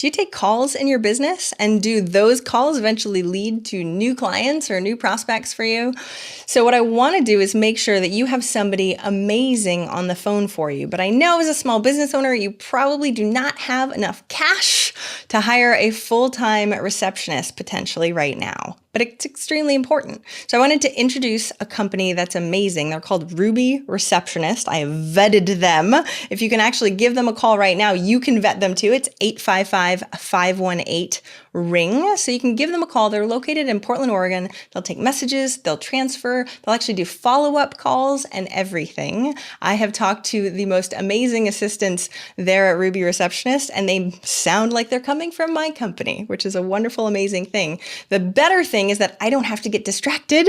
Do you take calls in your business, and do those calls eventually lead to new clients or new prospects for you? So what I want to do is make sure that you have somebody amazing on the phone for you. But I know as a small business owner, you probably do not have enough cash to hire a full-time receptionist potentially right now. But it's extremely important. So I wanted to introduce a company that's amazing. They're called Ruby Receptionist. I have vetted them. If you can actually give them a call right now, you can vet them too. It's 855-518-RING. So you can give them a call. They're located in Portland, Oregon. They'll take messages, they'll transfer, they'll actually do follow-up calls and everything. I have talked to the most amazing assistants there at Ruby Receptionist, and they sound like they're coming from my company, which is a wonderful, amazing thing. The better thing is that I don't have to get distracted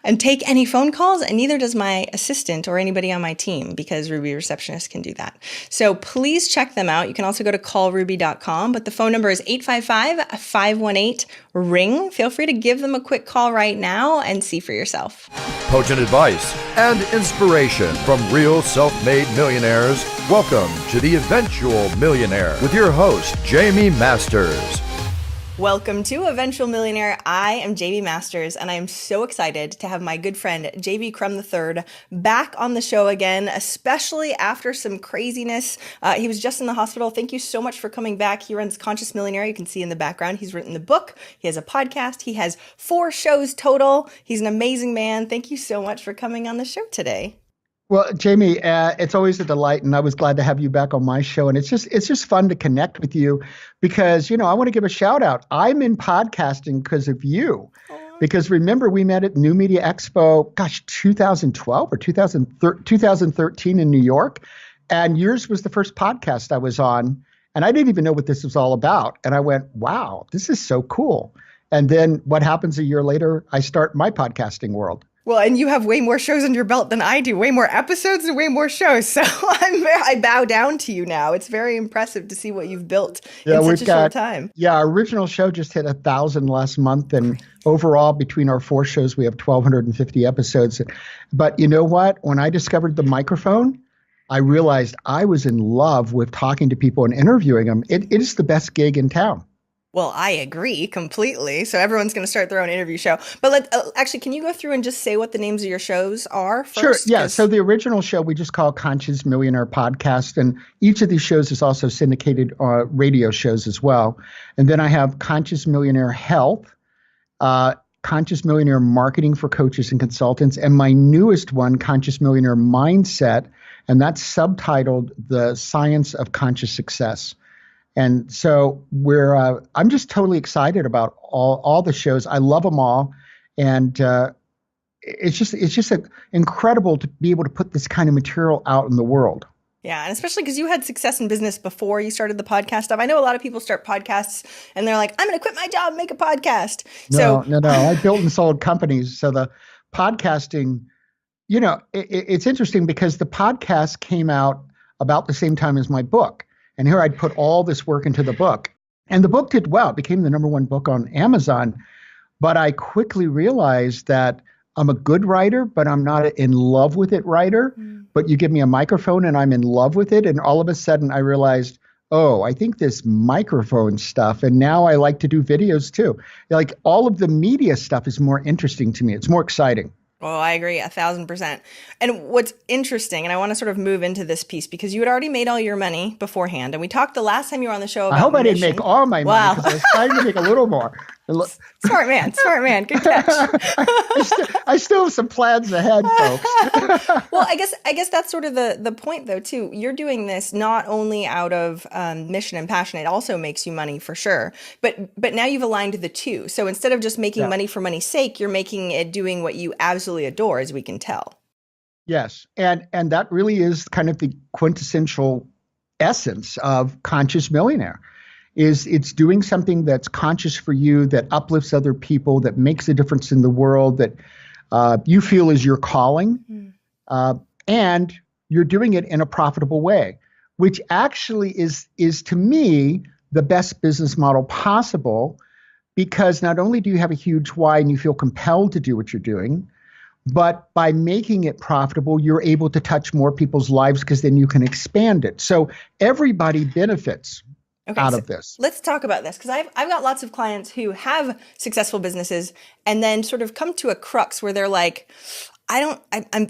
and take any phone calls, and neither does my assistant or anybody on my team, because Ruby Receptionist can do that. So please check them out. You can also go to callruby.com, but the phone number is 855-518-RING. Feel free to give them a quick call right now and see for yourself. Potent advice and inspiration from real self-made millionaires. Welcome to the Eventual Millionaire with your host, Jaime Masters. Welcome to Eventual Millionaire. I am Jaime Masters, and I am so excited to have my good friend, Crum III, back on the show again, especially after some craziness. He was just in the hospital. Thank you so much for coming back. He runs Conscious Millionaire. You can see in the background, he's written the book. He has a podcast. He has 4 shows total. He's an amazing man. Thank you so much for coming on the show today. Well, Jaime, it's always a delight, and I was glad to have you back on my show. And it's just fun to connect with you because, I want to give a shout out. I'm in podcasting because of you. Because remember, we met at New Media Expo, 2012 or 2013 in New York. And yours was the first podcast I was on. And I didn't even know what this was all about. And I went, wow, this is so cool. And then what happens a year later? I start my podcasting world. Well, and you have way more shows under your belt than I do, way more episodes and way more shows. So I bow down to you now. It's very impressive to see what you've built in such a short time. Yeah, our original show just hit 1,000 last month. And overall, between our 4 shows, we have 1,250 episodes. But you know what? When I discovered the microphone, I realized I was in love with talking to people and interviewing them. It is the best gig in town. Well, I agree completely. So everyone's going to start their own interview show. But actually, can you go through and just say what the names of your shows are first? Sure. Yeah. So the original show we just call Conscious Millionaire Podcast. And each of these shows is also syndicated radio shows as well. And then I have Conscious Millionaire Health, Conscious Millionaire Marketing for Coaches and Consultants, and my newest one, Conscious Millionaire Mindset. And that's subtitled The Science of Conscious Success. And so I'm just totally excited about all the shows. I love them all. And it's just incredible to be able to put this kind of material out in the world. Yeah, and especially because you had success in business before you started the podcast stuff. I know a lot of people start podcasts and they're like, I'm going to quit my job and make a podcast. No. I built and sold companies. So the podcasting, it's interesting because the podcast came out about the same time as my book. And here I'd put all this work into the book. And the book did well. It became the #1 book on Amazon. But I quickly realized that I'm a good writer, but I'm not in love with it writer. But you give me a microphone and I'm in love with it. And all of a sudden I realized, I think this microphone stuff. And now I like to do videos too. Like all of the media stuff is more interesting to me. It's more exciting. Oh, I agree 1,000%. And what's interesting, and I want to sort of move into this piece because you had already made all your money beforehand. And we talked the last time you were on the show about I hope I didn't make all my money because I was trying to make a little more. Smart man. Good catch. I still have some plans ahead, folks. Well, I guess that's sort of the point, though, too. You're doing this not only out of mission and passion. It also makes you money for sure. But now you've aligned the two. So instead of just making money for money's sake, you're making it doing what you absolutely adore, as we can tell. Yes. And that really is kind of the quintessential essence of Conscious Millionaire. It's doing something that's conscious for you, that uplifts other people, that makes a difference in the world, that you feel is your calling, and you're doing it in a profitable way, which actually is to me the best business model possible, because not only do you have a huge why and you feel compelled to do what you're doing, but by making it profitable, you're able to touch more people's lives because then you can expand it. So everybody benefits. Okay, out so of this. let's talk about this because I've got lots of clients who have successful businesses and then sort of come to a crux where they're like, I'm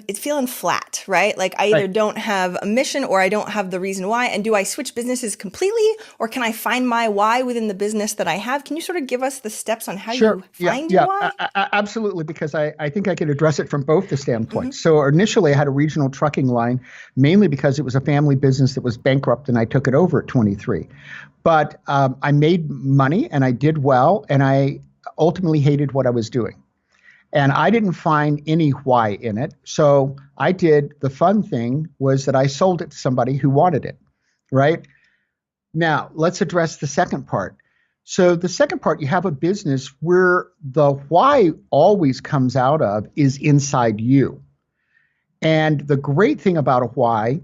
it's feeling flat, right? Like I either Right. don't have a mission or I don't have the reason why. And do I switch businesses completely or can I find my why within the business that I have? Can you sort of give us the steps on how Sure. you Yeah. find your why? Absolutely. Because I think I could address it from both the standpoints. So initially, I had a regional trucking line, mainly because it was a family business that was bankrupt, and I took it over at 23. But I made money, and I did well, and I ultimately hated what I was doing. And I didn't find any why in it. So I did the fun thing was that I sold it to somebody who wanted it, right? Now, let's address the second part. So the second part, you have a business where the why always comes out of is inside you. And the great thing about a why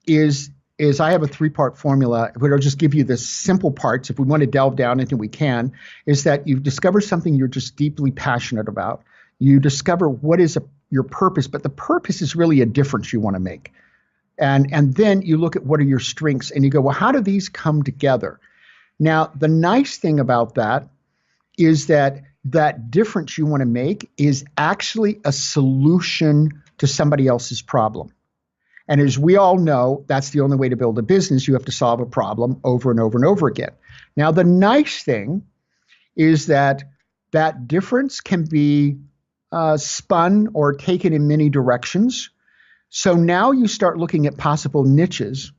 is I have a three-part formula, but I'll just give you the simple parts. If we want to delve down into it, we can, is that you discover something you're just deeply passionate about. You discover what is your purpose, but the purpose is really a difference you want to make. And then you look at what are your strengths and you go, well, how do these come together? Now, the nice thing about that is that that difference you want to make is actually a solution to somebody else's problem. And as we all know, that's the only way to build a business. You have to solve a problem over and over and over again. Now, the nice thing is that that difference can be spun or taken in many directions. So now you start looking at possible niches.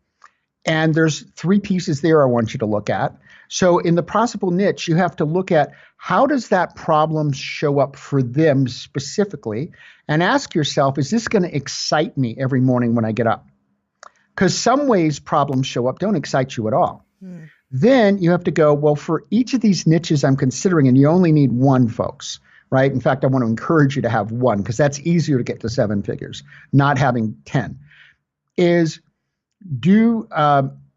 And there's three pieces there I want you to look at. So in the possible niche, you have to look at how does that problem show up for them specifically, and ask yourself, is this going to excite me every morning when I get up? Because some ways problems show up don't excite you at all. Then you have to go, well, for each of these niches I'm considering, and you only need one, folks, right? In fact, I want to encourage you to have one because that's easier to get to 7 figures, not having 10, is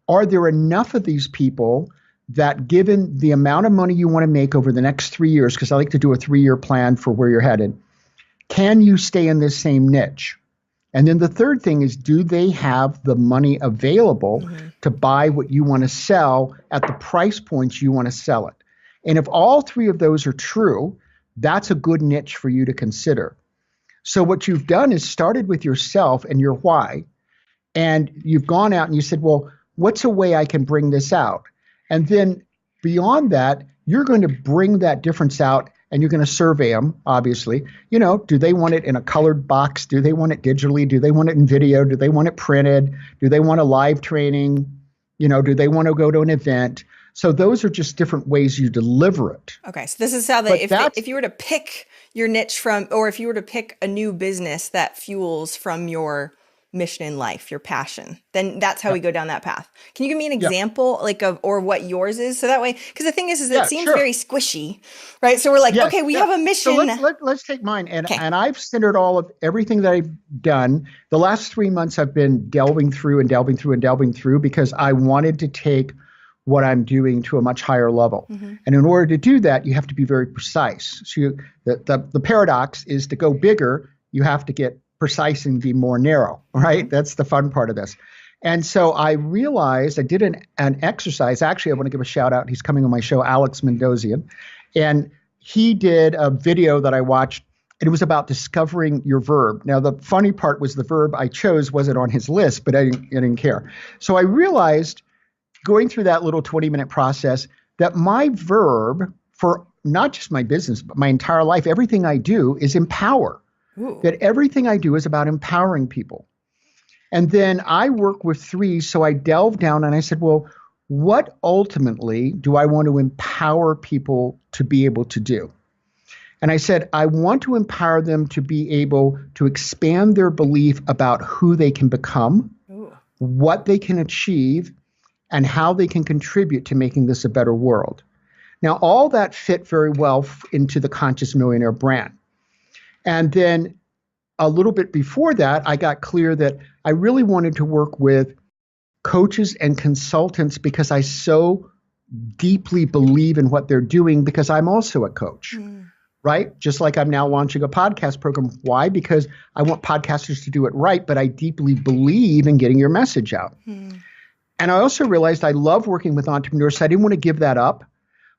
are there enough of these people that given the amount of money you want to make over the next 3 years, because I like to do a 3-year plan for where you're headed, can you stay in this same niche? And then the third thing is, do they have the money available to buy what you want to sell at the price points you want to sell it? And if all three of those are true, that's a good niche for you to consider. So what you've done is started with yourself and your why. And you've gone out and you said, well, what's a way I can bring this out? And then beyond that, you're going to bring that difference out and you're going to survey them, obviously. You know, do they want it in a colored box? Do they want it digitally? Do they want it in video? Do they want it printed? Do they want a live training? You know, do they want to go to an event? So those are just different ways you deliver it. Okay, so this is how if you were to pick your niche from, or if you were to pick a new business that fuels from your mission in life, your passion, then that's how we go down that path. Can you give me an example or what yours is? So that way, because the thing is it seems very squishy, right? So we're like, okay, we have a mission. So let's take mine. And I've centered all of everything that I've done. The last 3 months I've been delving through because I wanted to take what I'm doing to a much higher level. And in order to do that, you have to be very precise. So the paradox is to go bigger, you have to get precise and be more narrow, right? That's the fun part of this. And so I realized I did an exercise. Actually, I want to give a shout out. He's coming on my show, Alex Mendozian. And he did a video that I watched, and it was about discovering your verb. Now, the funny part was the verb I chose wasn't on his list, but I didn't care. So I realized going through that little 20-minute process that my verb for not just my business, but my entire life, everything I do is empower. Ooh. That everything I do is about empowering people. And then I work with 3, so I delved down and I said, well, what ultimately do I want to empower people to be able to do? And I said, I want to empower them to be able to expand their belief about who they can become, what they can achieve, and how they can contribute to making this a better world. Now, all that fit very well into the Conscious Millionaire brand. And then a little bit before that, I got clear that I really wanted to work with coaches and consultants because I so deeply believe in what they're doing because I'm also a coach, right? Just like I'm now launching a podcast program. Why? Because I want podcasters to do it right, but I deeply believe in getting your message out. And I also realized I love working with entrepreneurs. So I didn't want to give that up,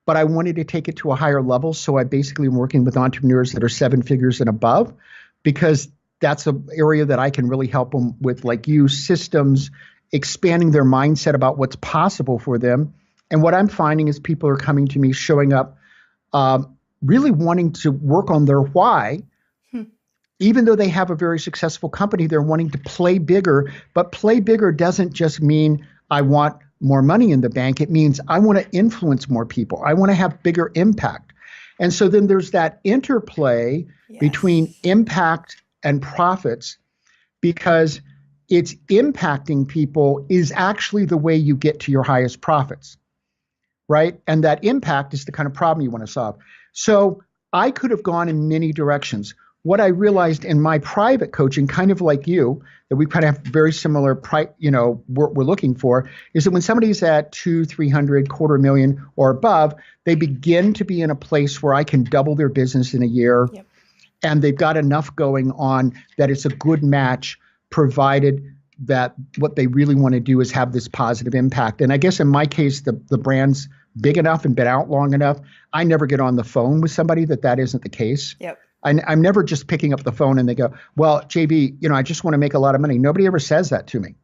but I wanted to take it to a higher level. So I basically am working with entrepreneurs that are 7 figures and above, because that's an area that I can really help them with, like you, systems, expanding their mindset about what's possible for them. And what I'm finding is people are coming to me, showing up, really wanting to work on their why. Even though they have a very successful company, they're wanting to play bigger. But play bigger doesn't just mean I want more money in the bank. It means I want to influence more people. I want to have bigger impact. And so then there's that interplay between impact and profits, because it's impacting people is actually the way you get to your highest profits, right? And that impact is the kind of problem you want to solve. So I could have gone in many directions. What I realized in my private coaching, kind of like you, that we kind of have very similar, what we're looking for, is that when somebody's at 200, 300, $250,000 or above, they begin to be in a place where I can double their business in a year. Yep. And they've got enough going on that it's a good match, provided that what they really want to do is have this positive impact. And I guess in my case, the brand's big enough and been out long enough. I never get on the phone with somebody that isn't the case. Yep. I'm never just picking up the phone and they go, well, JB, I just want to make a lot of money. Nobody ever says that to me.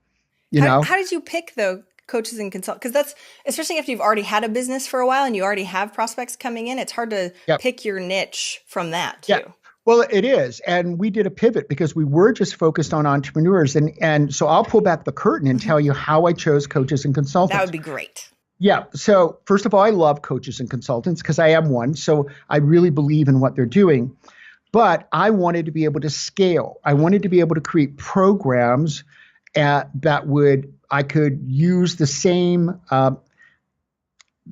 How did you pick the coaches and consultants? Because that's, especially if you've already had a business for a while and you already have prospects coming in, it's hard to pick your niche from that too. Yeah. Well, it is. And we did a pivot because we were just focused on entrepreneurs. And so I'll pull back the curtain and tell you how I chose coaches and consultants. That would be great. Yeah. So first of all, I love coaches and consultants because I am one. So I really believe in what they're doing. But I wanted to be able to scale. I wanted to be able to create programs I could use the same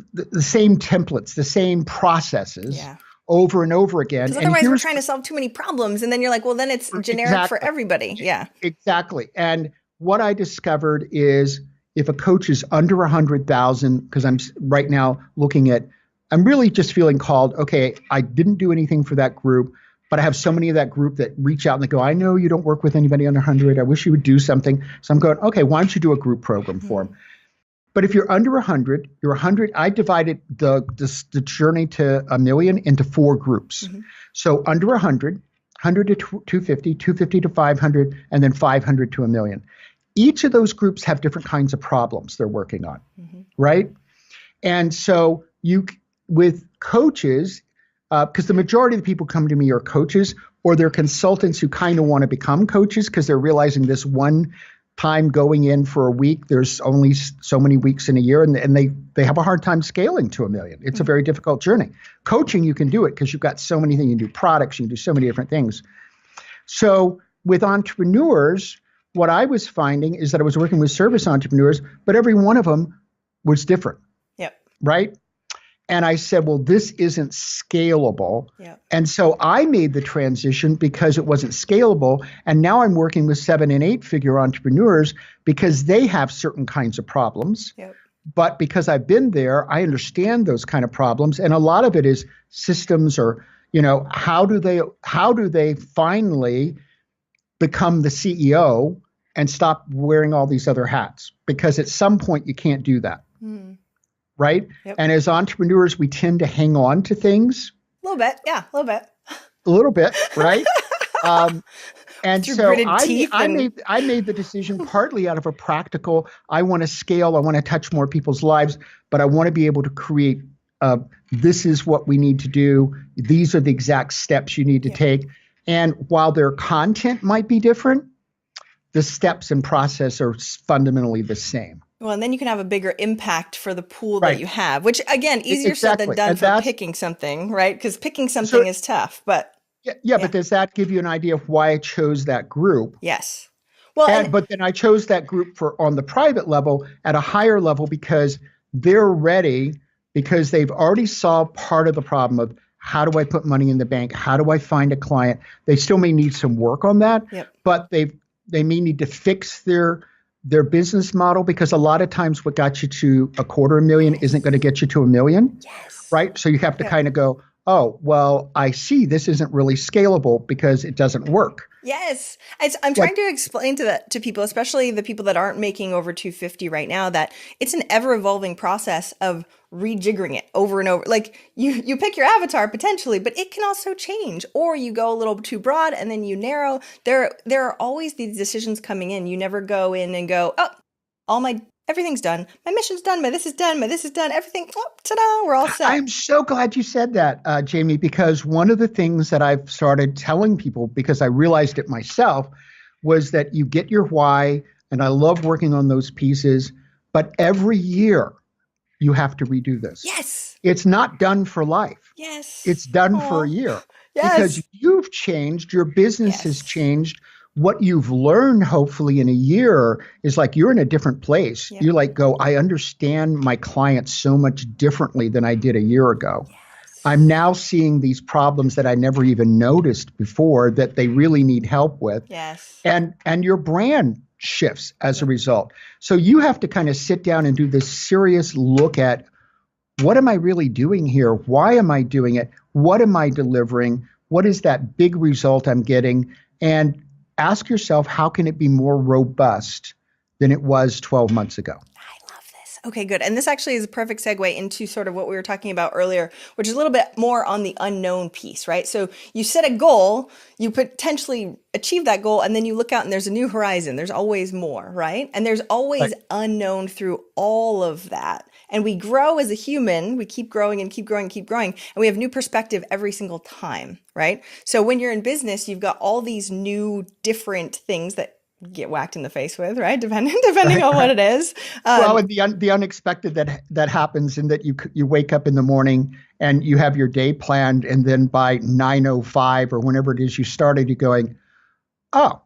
templates, the same processes over and over again. Because otherwise we're trying to solve too many problems. And then you're like, well, then it's generic for everybody. Yeah. Exactly. And what I discovered is if a coach is under 100,000, because I'm right now I'm really just feeling called, okay, I didn't do anything for that group. But I have so many of that group that reach out and they go, I know you don't work with anybody under 100. I wish you would do something. So I'm going, okay, why don't you do a group program for them? But if you're under 100, you're 100. I divided the journey to $1 million into 4 groups. So under 100, 100 to 250, 250 to 500, and then 500 to $1 million. Each of those groups have different kinds of problems they're working on, right? And so with coaches, because the majority of the people come to me are coaches, or they're consultants who kind of want to become coaches because they're realizing this one time going in for a week, there's only so many weeks in a year, and they have a hard time scaling to $1 million. It's a very difficult journey. Coaching, you can do it because you've got so many things. You can do products, you can do so many different things. So with entrepreneurs, what I was finding is that I was working with service entrepreneurs, but every one of them was different. Yep. Right? And I said, well, this isn't scalable. Yeah. And so I made the transition because it wasn't scalable. And now I'm working with 7 and 8 figure entrepreneurs because they have certain kinds of problems. Yep. But because I've been there, I understand those kind of problems. And a lot of it is systems, or, how do they finally become the CEO and stop wearing all these other hats? Because at some point you can't do that. Right? Yep. And as entrepreneurs, we tend to hang on to things. A little bit. Yeah, a little bit. A little bit, right? And Through so gritted teeth I made the decision partly out of a practical, I want to scale, I want to touch more people's lives, but I want to be able to create, this is what we need to do. These are the exact steps you need to take. And while their content might be different, the steps and process are fundamentally the same. Well, and then you can have a bigger impact for the pool that you have, which again, easier said than done for picking something, right? Because picking something is tough, but. Yeah, but does that give you an idea of why I chose that group? Yes. Well, but then I chose that group on the private level at a higher level because they're ready, because they've already solved part of the problem of how do I put money in the bank? How do I find a client? They still may need some work on that, but they may need to fix their business model, because a lot of times what got you to $250,000 isn't going to get you to $1 million. Yes. Right? So you have to kind of go, oh, well, I see this isn't really scalable because it doesn't work. Yes. I'm What trying to explain to people, especially the people that aren't making over 250 right now, that it's an ever evolving process of rejiggering it over and over. Like you pick your avatar potentially, but it can also change, or you go a little too broad and then you narrow. There are always these decisions coming in. You never go in and go, oh, everything's done. My mission's done. My this is done. My this is done. Everything. Oh, ta-da! We're all set. I'm so glad you said that, Jamie, because one of the things that I've started telling people, because I realized it myself, was that you get your why, and I love working on those pieces, but every year you have to redo this. Yes. It's not done for life. Yes. It's done for a Oh, year because yes. you've changed, your business has Yes. changed. What you've learned, hopefully, in a year is like you're in a different place. Yep. You like go, I understand my clients so much differently than I did a year ago. I'm Yes. now seeing these problems that I never even noticed before that they really need help with. Yes. And your brand shifts as a Yep. result. So you have to kind of sit down and do this serious look at what am I really doing here? Why am I doing it? What am I delivering? What is that big result I'm getting? And ask yourself, how can it be more robust than it was 12 months ago? I love this. Okay, good. And this actually is a perfect segue into sort of what we were talking about earlier, which is a little bit more on the unknown piece, right? So you set a goal, you potentially achieve that goal, and then you look out and there's a new horizon. There's always more, right? And there's always Right. unknown through all of that. And we grow as a human, we keep growing and keep growing and keep growing, and we have new perspective every single time, right? So when you're in business, you've got all these new different things that get whacked in the face with, right? Depending Right. on what it is. Well, and the unexpected that happens in that you wake up in the morning and you have your day planned, and then by 9:05 or whenever it is you started, you're going, oh,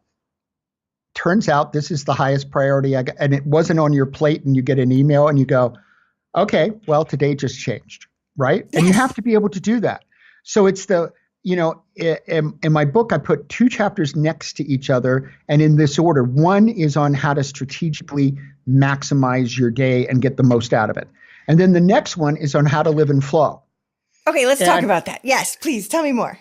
turns out this is the highest priority, and it wasn't on your plate, and you get an email and you go, okay, well, today just changed, right? And you have Yes. to be able to do that. So it's in my book, I put two chapters next to each other and in this order. One is on how to strategically maximize your day and get the most out of it. And then the next one is on how to live in flow. Okay, let's talk And about that. Yes, please tell me more.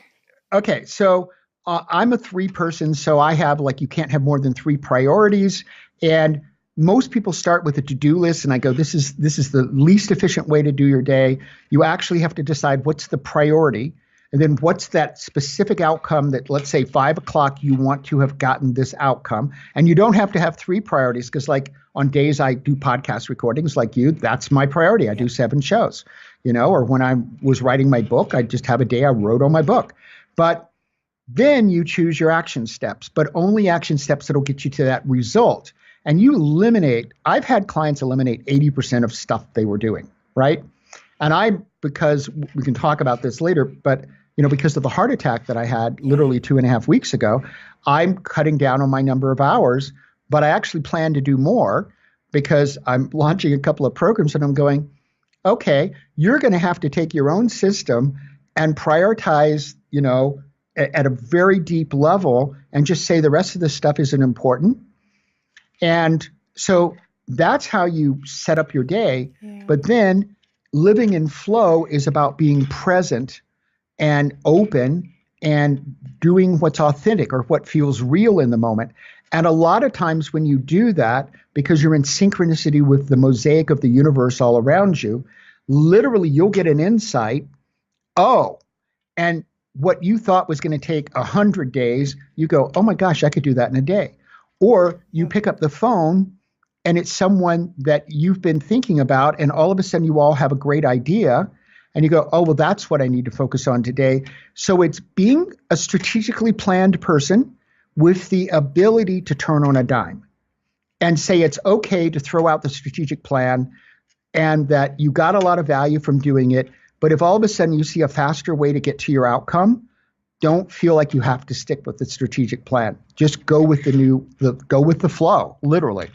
okay, so I'm a three person, so I have like you can't have more than three priorities. And most people start with a to-do list, and I go, this is the least efficient way to do your day. You actually have to decide what's the priority, and then what's that specific outcome that, let's say, 5 o'clock, you want to have gotten this outcome. And you don't have to have three priorities because, like, on days I do podcast recordings like you, that's my priority. I do 7 shows, or when I was writing my book, I just have a day I wrote on my book. But then you choose your action steps, but only action steps that'll get you to that result. And you eliminate, I've had clients eliminate 80% of stuff they were doing, right? And because we can talk about this later, but because of the heart attack that I had literally 2.5 weeks ago, I'm cutting down on my number of hours, but I actually plan to do more because I'm launching a couple of programs and I'm going, okay, you're going to have to take your own system and prioritize, at a very deep level and just say the rest of this stuff isn't important. And so that's how you set up your day. Yeah. But then living in flow is about being present and open and doing what's authentic or what feels real in the moment. And a lot of times when you do that, because you're in synchronicity with the mosaic of the universe all around you, literally you'll get an insight. Oh, and what you thought was going to take 100 days, you go, oh my gosh, I could do that in a day. Or you pick up the phone and it's someone that you've been thinking about, and all of a sudden you all have a great idea and you go, oh, well, that's what I need to focus on today. So it's being a strategically planned person with the ability to turn on a dime and say it's okay to throw out the strategic plan and that you got a lot of value from doing it. But if all of a sudden you see a faster way to get to your outcome, don't feel like you have to stick with the strategic plan. Just go with go with the flow, literally.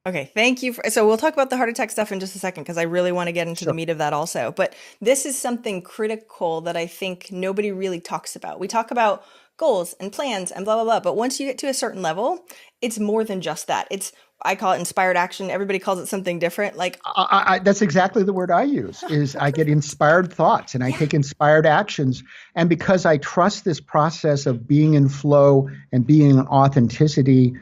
Okay, thank you. So we'll talk about the heart attack stuff in just a second because I really want to get into the Sure. meat of that also. But this is something critical that I think nobody really talks about. We talk about goals and plans and blah, blah, blah. But once you get to a certain level, it's more than just that. It's I call it inspired action. Everybody calls it something different. Like, that's exactly the word I use, is I get inspired thoughts and I take inspired actions. And because I trust this process of being in flow and being in authenticity,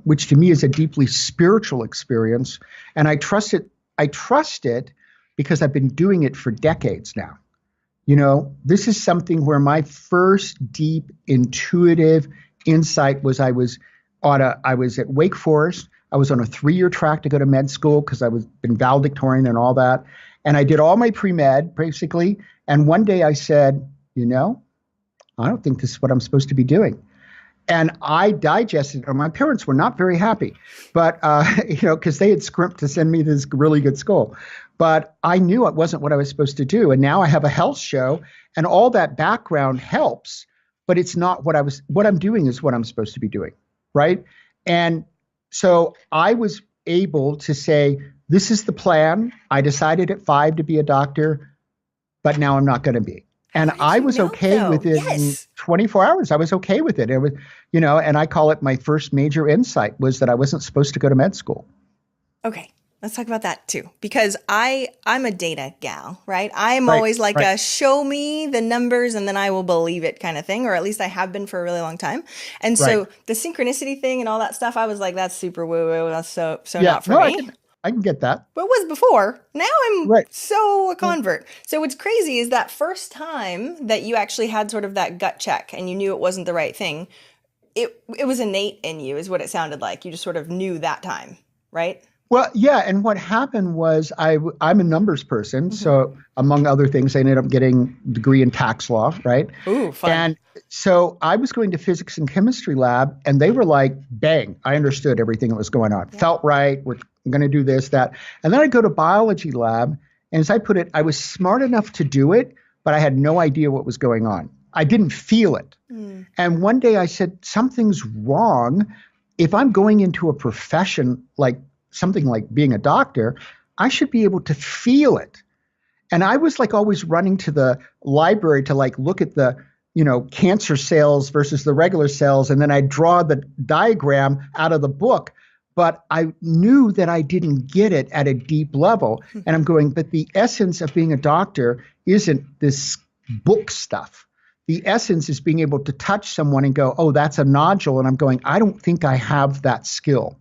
which to me is a deeply spiritual experience, and I trust it because I've been doing it for decades now. This is something where my first deep intuitive insight was I was at Wake Forest. I was on a 3-year track to go to med school because I was been valedictorian and all that. And I did all my pre-med basically. And one day I said, I don't think this is what I'm supposed to be doing. And I digested it. My parents were not very happy, but, because they had scrimped to send me to this really good school. But I knew it wasn't what I was supposed to do. And now I have a health show and all that background helps, but it's not what I'm doing is what I'm supposed to be doing. Right. And so I was able to say, this is the plan. I decided at 5 to be a doctor, but now I'm not going to be. And I was okay with it in 24 hours. I was okay with it. It was, and I call it my first major insight was that I wasn't supposed to go to med school. Okay. Let's talk about that too, because I'm a data gal, right? I'm always like a show me the numbers and then I will believe it kind of thing, or at least I have been for a really long time. And so the synchronicity thing and all that stuff, I was like, that's super woo woo. That's so not for me. I can get that. But it was before. Now I'm so a convert. So what's crazy is that first time that you actually had sort of that gut check and you knew it wasn't the right thing, it was innate in you is what it sounded like. You just sort of knew that time, right? Well, yeah. And what happened was I'm a numbers person. Mm-hmm. So among other things, I ended up getting a degree in tax law, right? Ooh, fun. And so I was going to physics and chemistry lab and they were like, bang, I understood everything that was going on. Yeah. Felt right. We're going to do this, that. And then I go to biology lab. And as I put it, I was smart enough to do it, but I had no idea what was going on. I didn't feel it. Mm. And one day I said, something's wrong. If I'm going into a profession like something like being a doctor, I should be able to feel it. And I was like always running to the library to like look at the, cancer cells versus the regular cells. And then I draw the diagram out of the book, but I knew that I didn't get it at a deep level. And I'm going, but the essence of being a doctor isn't this book stuff. The essence is being able to touch someone and go, oh, that's a nodule. And I'm going, I don't think I have that skill.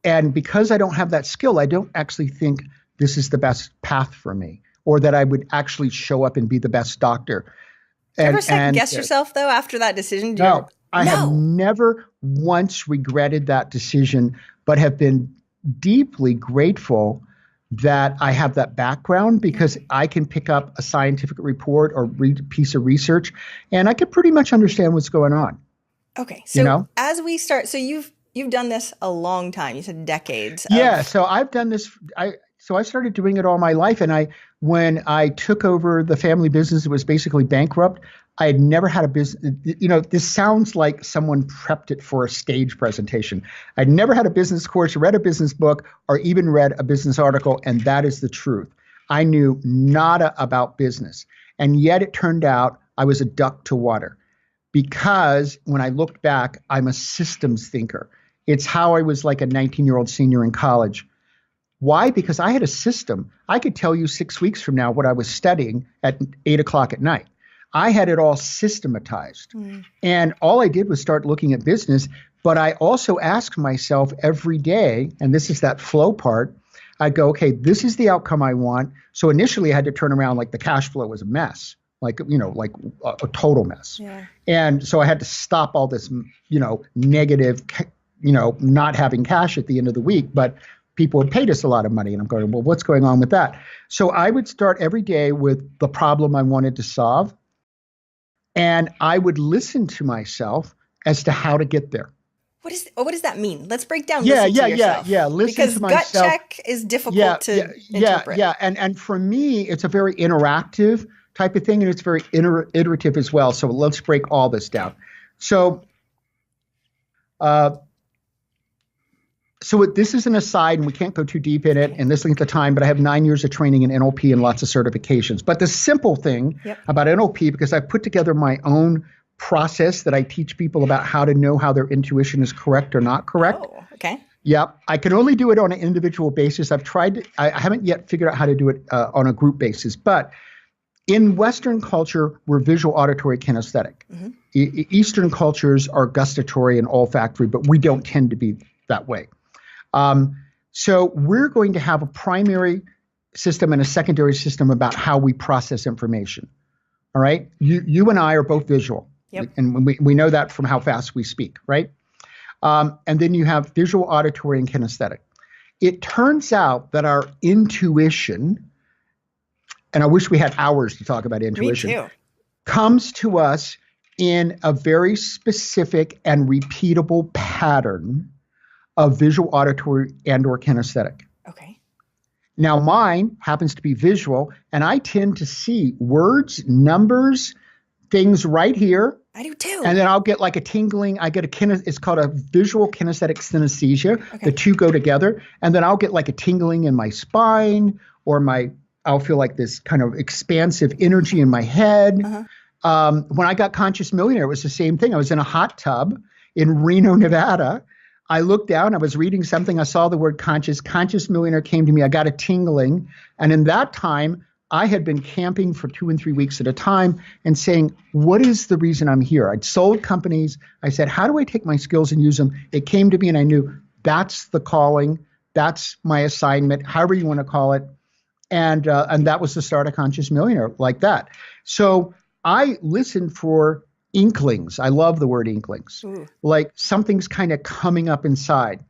And because I don't have that skill, I don't actually think this is the best path for me or that I would actually show up and be the best doctor. Did you ever second guess yourself, though, after that decision? I have never once regretted that decision, but have been deeply grateful that I have that background because I can pick up a scientific report or read a piece of research and I can pretty much understand what's going on. Okay. So as we start, so you've done this a long time. You said decades. Yeah. So I've done this. I started doing it all my life. And when I took over the family business, it was basically bankrupt. I had never had a business. This sounds like someone prepped it for a stage presentation. I'd never had a business course, read a business book, or even read a business article. And that is the truth. I knew nada about business. And yet it turned out I was a duck to water because when I looked back, I'm a systems thinker. It's how I was like a 19-year-old senior in college. Why? Because I had a system. I could tell you 6 weeks from now what I was studying at 8 o'clock at night. I had it all systematized. And all I did was start looking at business. But I also asked myself every day, and this is that flow part, I'd go, okay, this is the outcome I want. So initially I had to turn around like the cash flow was a mess. Like a total mess. Yeah. And so I had to stop all this, negative not having cash at the end of the week, but people had paid us a lot of money. And I'm going, well, what's going on with that? So I would start every day with the problem I wanted to solve. And I would listen to myself as to how to get there. What does that mean? Let's break down. Yeah. Listen Because to myself. Gut check is difficult to interpret. Yeah. And for me, it's a very interactive type of thing. And it's very iterative as well. So let's break all this down. So this is an aside, and we can't go too deep in it in this length of time, but I have 9 years of training in NLP and lots of certifications. But the simple thing about NLP, because I put together my own process that I teach people about how to know how their intuition is correct or not correct. Oh, okay. Yep. I can only do it on an individual basis. I've tried to, I haven't yet figured out how to do it on a group basis. But in Western culture, we're visual, auditory, kinesthetic. Mm-hmm. Eastern cultures are gustatory and olfactory, but we don't tend to be that way. So we're going to have a primary system and a secondary system about how we process information. All right. You and I are both visual. Yep. And we know that from how fast we speak, right? And then you have visual, auditory, and kinesthetic. It turns out that our intuition, and I wish we had hours to talk about intuition, Me too. comes to us in a very specific and repeatable pattern of visual, auditory, and or kinesthetic. Okay. Now, mine happens to be visual, and I tend to see words, numbers, things right here. I do too. And then I'll get like a tingling. I get it's called a visual kinesthetic synesthesia. Okay. The two go together. And then I'll get like a tingling in my spine, or I'll feel like this kind of expansive energy in my head. Uh-huh. When I got Conscious Millionaire, it was the same thing. I was in a hot tub in Reno, Nevada. I looked down, I was reading something. I saw the word Conscious Millionaire came to me. I got a tingling. And in that time, I had been camping for 2 and 3 weeks at a time and saying, what is the reason I'm here? I'd sold companies. I said, how do I take my skills and use them? It came to me and I knew that's the calling. That's my assignment, however you want to call it. And that was the start of Conscious Millionaire, like that. So I listened for inklings. I love the word inklings. Ooh. Like something's kind of coming up inside.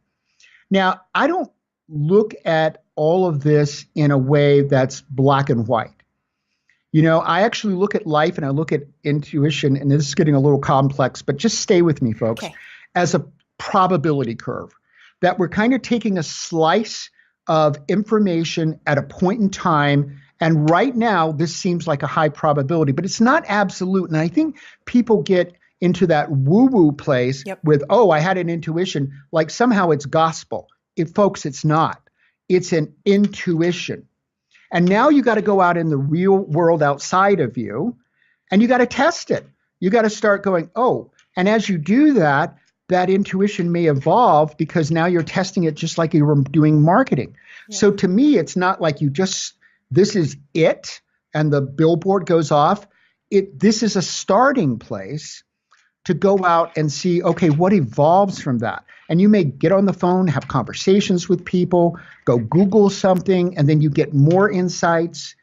Now, I don't look at all of this in a way that's black and white. You know, I actually look at life and I look at intuition, and this is getting a little complex, but just stay with me, folks, Okay. as a probability curve, that we're kind of taking a slice of information at a point in time. And right now, this seems like a high probability, but it's not absolute. And I think people get into that woo-woo place with, oh, I had an intuition, like somehow it's gospel. Folks, it's not. It's an intuition. And now you got to go out in the real world outside of you, and you got to test it. You got to start going, oh, and as you do that, that intuition may evolve because now you're testing it just like you were doing marketing. Yeah. So to me, it's not like this is it, and the billboard goes off. This is a starting place to go out and see, okay, what evolves from that? And you may get on the phone, have conversations with people, go Google something, and then you get more insights,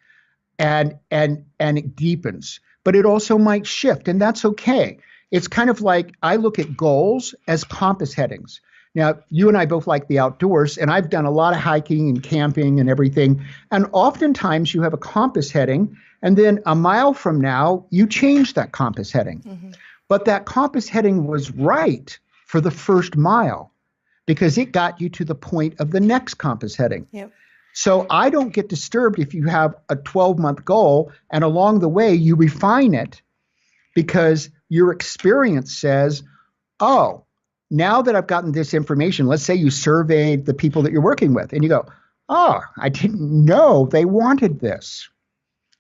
and it deepens. But it also might shift, and that's okay. It's kind of like I look at goals as compass headings. Now, you and I both like the outdoors, and I've done a lot of hiking and camping and everything. And oftentimes you have a compass heading, and then a mile from now, you change that compass heading. Mm-hmm. But that compass heading was right for the first mile because it got you to the point of the next compass heading. Yep. So I don't get disturbed if you have a 12-month goal and along the way you refine it because your experience says, oh, now that I've gotten this information, let's say you surveyed the people that you're working with and you go, oh, I didn't know they wanted this.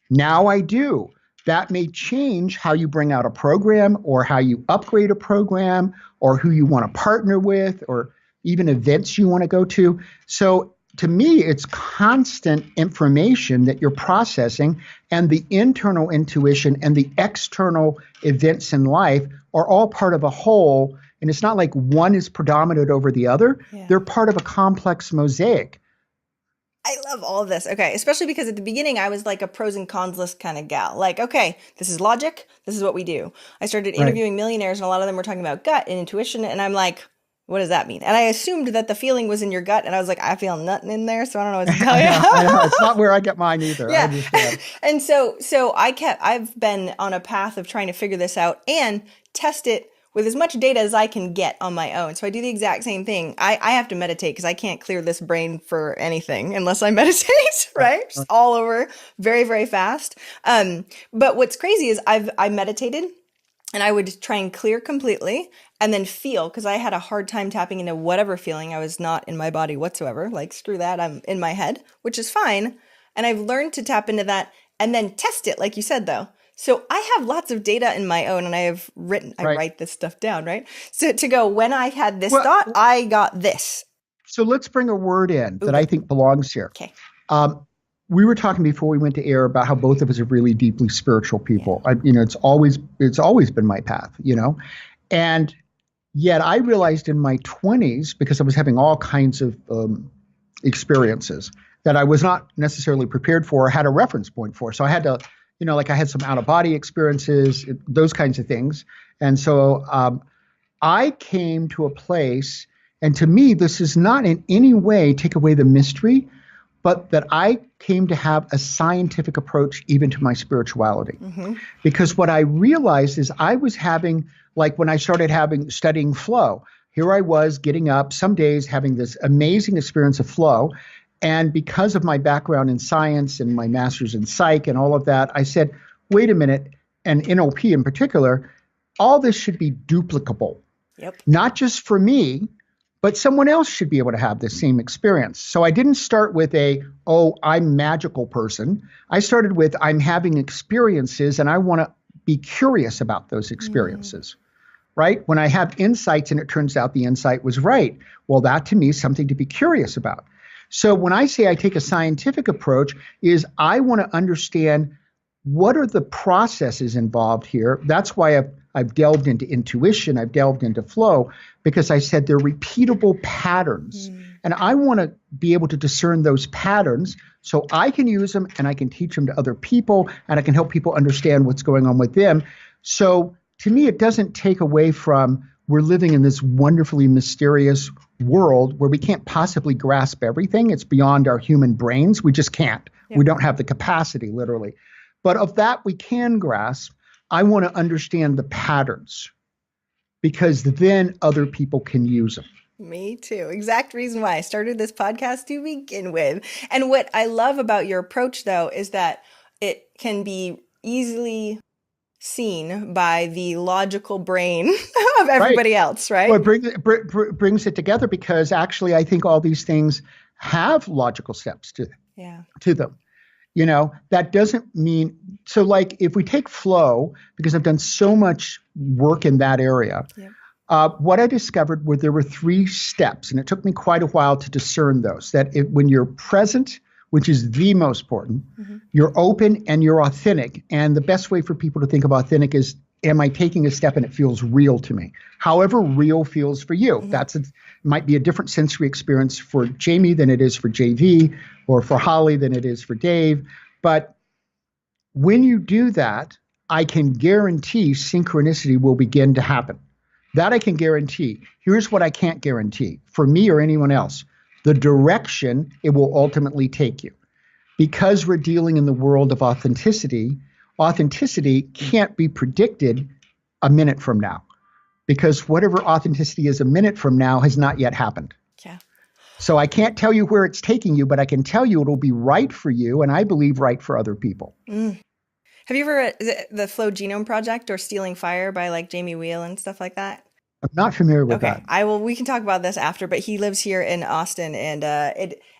Now I do. That may change how you bring out a program or how you upgrade a program or who you want to partner with or even events you want to go to. So to me, it's constant information that you're processing, and the internal intuition and the external events in life are all part of a whole. And it's not like one is predominant over the other. Yeah. They're part of a complex mosaic. I love all of this. Okay. Especially because at the beginning, I was like a pros and cons list kind of gal. Like, okay, this is logic. This is what we do. I started interviewing millionaires, and a lot of them were talking about gut and intuition. And I'm like, what does that mean? And I assumed that the feeling was in your gut. And I was like, I feel nothing in there. So I don't know what to tell you. I know. It's not where I get mine either. Yeah. And so I've been on a path of trying to figure this out and test it with as much data as I can get on my own. So I do the exact same thing. I have to meditate because I can't clear this brain for anything unless I meditate, right? Just all over very, very fast. But what's crazy is I meditated and I would try and clear completely and then feel, because I had a hard time tapping into whatever feeling. I was not in my body whatsoever. Like, screw that, I'm in my head, which is fine. And I've learned to tap into that and then test it, like you said, though. So I have lots of data in my own, and I write this stuff down, right? So to go, when I had this thought, I got this. So let's bring a word in Ooh, that I think belongs here. okay. We were talking before we went to air about how both of us are really deeply spiritual people. It's always been my path, and yet I realized in my 20s, because I was having all kinds of experiences that I was not necessarily prepared for or had a reference point for. So I had to, like I had some out of body experiences, those kinds of things. And so I came to a place, and to me, this is not in any way take away the mystery, but that I came to have a scientific approach even to my spirituality. Mm-hmm. Because what I realized is I was having, like when I started studying flow, here I was getting up some days having this amazing experience of flow. And because of my background in science and my master's in psych and all of that, I said, wait a minute, and NLP in particular, all this should be duplicable. Yep. Not just for me, but someone else should be able to have the same experience. So I didn't start with I'm magical person. I started with, I'm having experiences and I want to be curious about those experiences, right? When I have insights and it turns out the insight was right, well, that to me is something to be curious about. So when I say I take a scientific approach, is I want to understand what are the processes involved here. That's why I've delved into intuition, I've delved into flow, because I said they're repeatable patterns. And I want to be able to discern those patterns so I can use them and I can teach them to other people and I can help people understand what's going on with them. So to me, it doesn't take away from we're living in this wonderfully mysterious world where we can't possibly grasp everything. It's beyond our human brains. We just can't. Yeah. We don't have the capacity, literally. But of that we can grasp, I want to understand the patterns because then other people can use them. Me too. Exact reason why I started this podcast to begin with. And what I love about your approach, though, is that it can be easily seen by the logical brain of everybody else, right? Well, it brings it together because actually I think all these things have logical steps to them. That doesn't mean, so like if we take flow, because I've done so much work in that area, what I discovered were there were 3 steps, and it took me quite a while to discern those, that when you're present, which is the most important, you're open and you're authentic. And the best way for people to think of authentic is, am I taking a step and it feels real to me? However real feels for you. It might be a different sensory experience for Jaime than it is for JV, or for Holly than it is for Dave. But when you do that, I can guarantee synchronicity will begin to happen. That I can guarantee. Here's what I can't guarantee for me or anyone else: the direction it will ultimately take you. Because we're dealing in the world of authenticity can't be predicted a minute from now, because whatever authenticity is a minute from now has not yet happened. Yeah. So I can't tell you where it's taking you, but I can tell you it'll be right for you, and I believe right for other people. Have you ever read the Flow Genome Project or Stealing Fire by like Jamie Wheal and stuff like that? I'm not familiar with that. We can talk about this after, but he lives here in Austin, and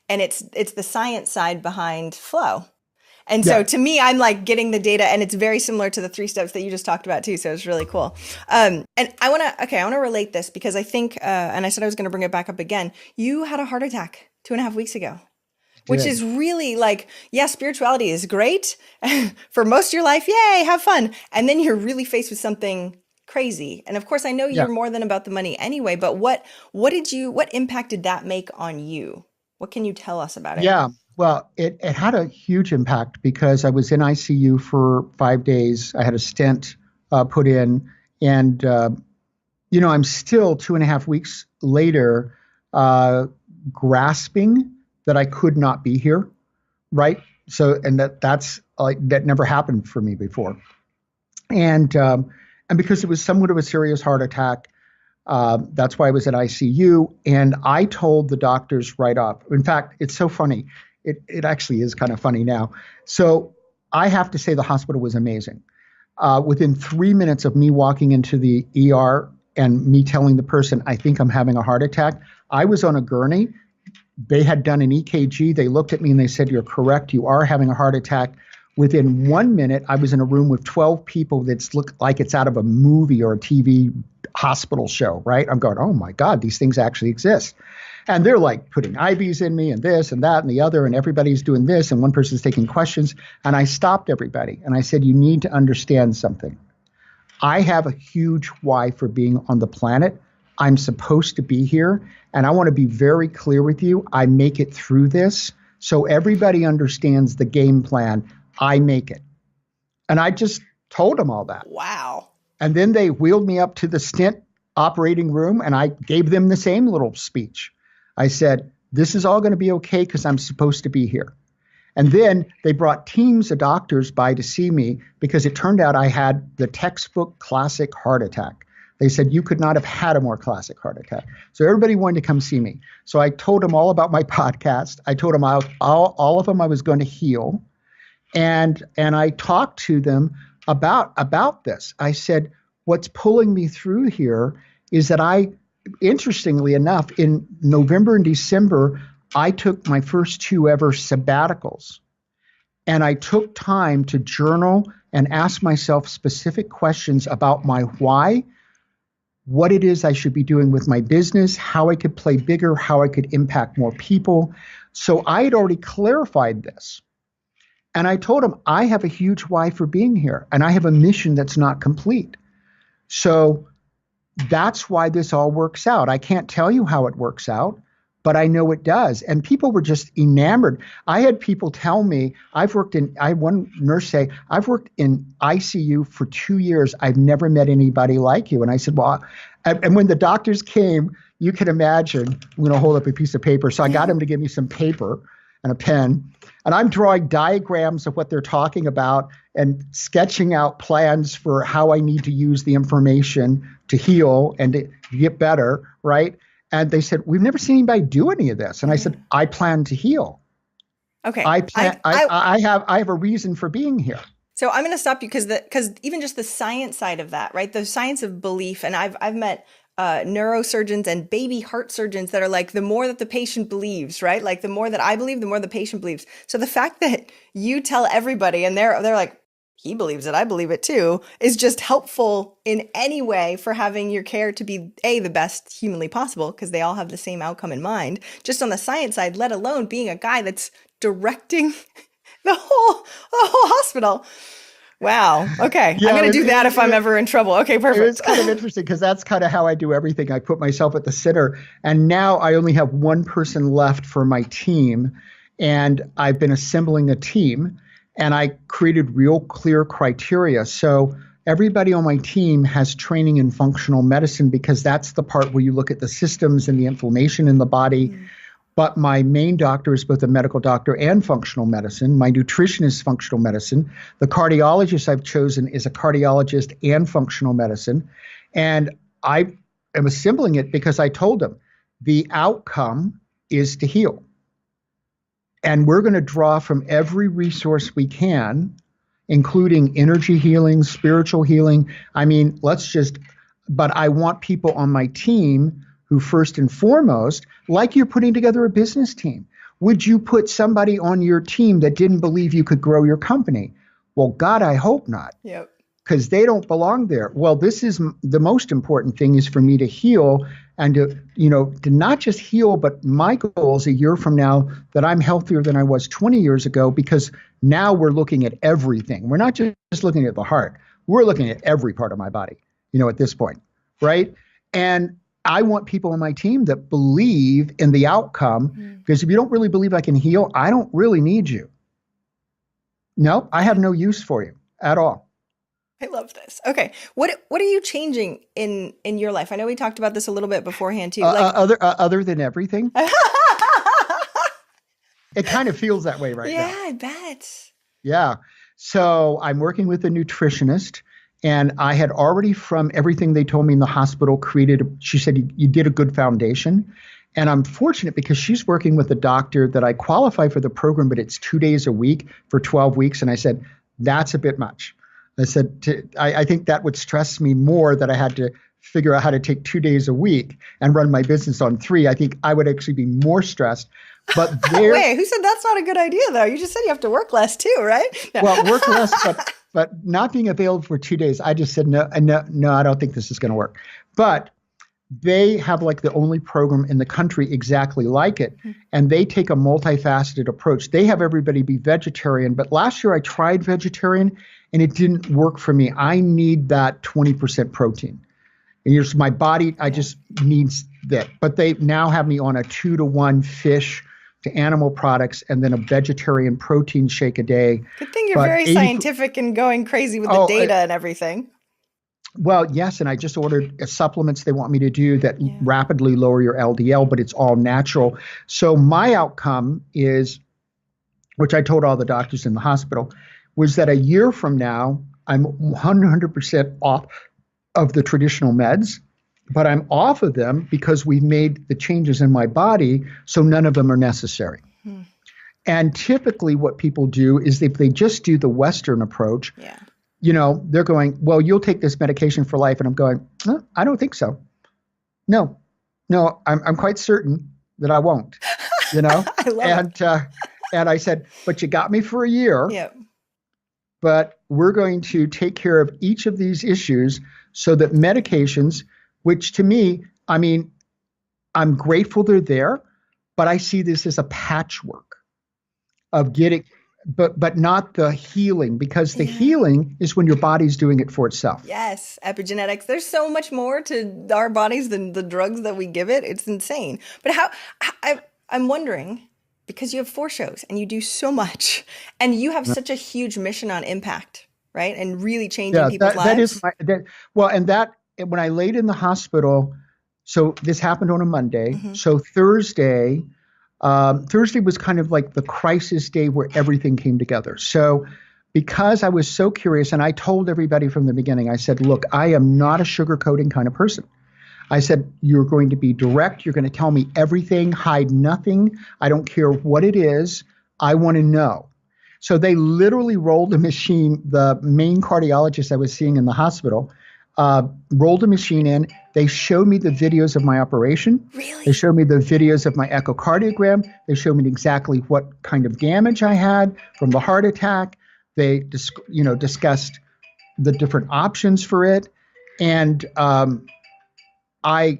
it's the science side behind flow. And so to me, I'm like getting the data, and it's very similar to the 3 steps that you just talked about too. So it's really cool. And I want to relate this because I think, and I said I was going to bring it back up again. You had a heart attack 2.5 weeks ago, which is really like, spirituality is great for most of your life. Yay, have fun. And then you're really faced with something crazy. And of course, I know you're more than about the money anyway, but what impact did that make on you? What can you tell us about it? Yeah. Well, it had a huge impact because I was in ICU for 5 days. I had a stent put in, and I'm still 2.5 weeks later grasping that I could not be here, right? So, and that's like that never happened for me before, and because it was somewhat of a serious heart attack. That's why I was at ICU, and I told the doctors right off. In fact, it's so funny. It actually is kind of funny now. So I have to say the hospital was amazing. Within 3 minutes of me walking into the ER and me telling the person, I think I'm having a heart attack, I was on a gurney. They had done an EKG. They looked at me and they said, you're correct. You are having a heart attack. Within 1 minute, I was in a room with 12 people that looked like it's out of a movie or a TV hospital show, right? I'm going, oh my God, these things actually exist. And they're like putting IVs in me and this and that and the other, and everybody's doing this, and one person's taking questions. And I stopped everybody and I said, you need to understand something. I have a huge why for being on the planet. I'm supposed to be here. And I want to be very clear with you. I make it through this. So everybody understands the game plan. I make it. And I just told them all that. Wow. And then they wheeled me up to the stent operating room and I gave them the same little speech. I said, this is all going to be okay because I'm supposed to be here. And then they brought teams of doctors by to see me because it turned out I had the textbook classic heart attack. They said, you could not have had a more classic heart attack. So everybody wanted to come see me. So I told them all about my podcast. I told them all of them I was going to heal. And I talked to them about this. I said, what's pulling me through here is that interestingly enough, in November and December, I took my first 2 ever sabbaticals. And I took time to journal and ask myself specific questions about my why, what it is I should be doing with my business, how I could play bigger, how I could impact more people. So I had already clarified this. And I told him, I have a huge why for being here, and I have a mission that's not complete. So that's why this all works out. I can't tell you how it works out, but I know it does. And people were just enamored. I had people tell me, I had one nurse say, I've worked in ICU for 2 years. I've never met anybody like you. And I said, well, and when the doctors came, you can imagine, I'm going to hold up a piece of paper. So I got him to give me some paper and a pen. And I'm drawing diagrams of what they're talking about and sketching out plans for how I need to use the information to heal and to get better, right? And they said, we've never seen anybody do any of this. And I said, I plan to heal. Okay. I have a reason for being here. So I'm going to stop you because even just the science side of that, right? The science of belief. And I've met neurosurgeons and baby heart surgeons that are like, the more that the patient believes, right? Like the more that I believe, the more the patient believes. So the fact that you tell everybody and they're like, he believes it, I believe it too, is just helpful in any way for having your care to be the best humanly possible, because they all have the same outcome in mind, just on the science side, let alone being a guy that's directing the whole hospital. Wow. Okay. Yeah, I'm going to do that if I'm ever in trouble. Okay, perfect. It's kind of interesting because that's kind of how I do everything. I put myself at the center, and now I only have one person left for my team, and I've been assembling a team, and I created real clear criteria. So everybody on my team has training in functional medicine because that's the part where you look at the systems and the inflammation in the body. Mm. But my main doctor is both a medical doctor and functional medicine. My nutritionist is functional medicine. The cardiologist I've chosen is a cardiologist and functional medicine. And I am assembling it because I told them the outcome is to heal. And we're going to draw from every resource we can, including energy healing, spiritual healing. I mean, but I want people on my team who first and foremost, like you're putting together a business team, would you put somebody on your team that didn't believe you could grow your company? Well, God, I hope not. Yep. Because they don't belong there. Well, this is the most important thing is for me to heal and to not just heal, but my goal is a year from now that I'm healthier than I was 20 years ago, because now we're looking at everything. We're not just looking at the heart. We're looking at every part of my body, at this point, right? And I want people on my team that believe in the outcome, because if you don't really believe I can heal, I don't really need you. No, I have no use for you at all. I love this. Okay. What are you changing in your life? I know we talked about this a little bit beforehand too. Other than everything. It kind of feels that way right now. Yeah, I bet. Yeah. So I'm working with a nutritionist. And I had already, from everything they told me in the hospital, she said, you did a good foundation. And I'm fortunate because she's working with a doctor that I qualify for the program, but it's 2 days a week for 12 weeks. And I said, that's a bit much. I said, I think that would stress me more, that I had to figure out how to take 2 days a week and run my business on 3. I think I would actually be more stressed. But wait, who said that's not a good idea though? You just said you have to work less too, right? No. Well, work less, but not being available for 2 days. I just said, no, I don't think this is going to work. But they have like the only program in the country exactly like it. And they take a multifaceted approach. They have everybody be vegetarian. But last year I tried vegetarian and it didn't work for me. I need that 20% protein. And just my body, I just needs that. But they now have me on a 2-to-1 fish to animal products and then a vegetarian protein shake a day. Good thing you're very scientific and going crazy with the data and everything. Well, yes, and I just ordered supplements they want me to do that rapidly lower your LDL, but it's all natural. So my outcome is, which I told all the doctors in the hospital, was that a year from now, I'm 100% off of the traditional meds, but I'm off of them because we've made the changes in my body, so none of them are necessary. And typically what people do is if they just do the Western approach, they're going, well, you'll take this medication for life. And I'm going, no, I don't think so. No, I'm quite certain that I won't, I love it. And I said, but you got me for a year. Yep. But we're going to take care of each of these issues so that medications, which to me, I mean, I'm grateful they're there, but I see this as a patchwork of getting, but not the healing, because the healing is when your body's doing it for itself. Yes, epigenetics. There's so much more to our bodies than the drugs that we give it. It's insane. But I'm wondering, because you have 4 shows and you do so much and you have such a huge mission on impact, right? And really changing people's lives. When I laid in the hospital, so this happened on a Monday. So Thursday was kind of like the crisis day where everything came together. So because I was so curious, and I told everybody from the beginning, I said, look, I am not a sugarcoating kind of person. I said, you're going to be direct. You're going to tell me everything, hide nothing. I don't care what it is. I want to know. So they literally rolled a machine. The main cardiologist I was seeing in the hospital rolled a machine in. They showed me the videos of my operation. Really? They showed me the videos of my echocardiogram. They showed me exactly what kind of damage I had from the heart attack. They discussed the different options for it. And I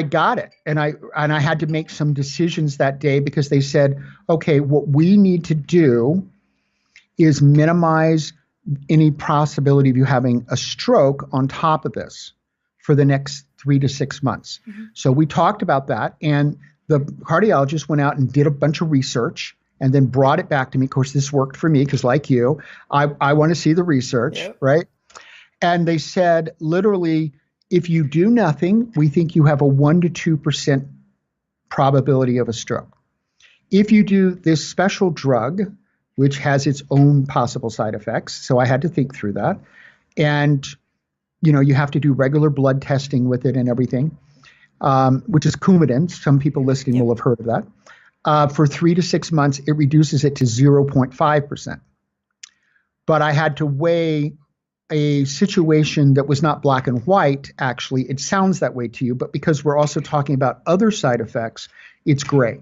got it. And I had to make some decisions that day because they said, okay, what we need to do is minimize any possibility of you having a stroke on top of this for the next 3 to 6 months. So we talked about that, and the cardiologist went out and did a bunch of research and then brought it back to me. Of course, this worked for me because like you, I want to see the research, right? And they said, literally, if you do nothing, we think you have a 1 to 2% probability of a stroke. If you do this special drug, which has its own possible side effects. So I had to think through that. And, you have to do regular blood testing with it and everything, which is Coumadin. Some people listening will have heard of that. For 3 to 6 months, it reduces it to 0.5%. But I had to weigh a situation that was not black and white, actually. It sounds that way to you, but because we're also talking about other side effects, it's gray.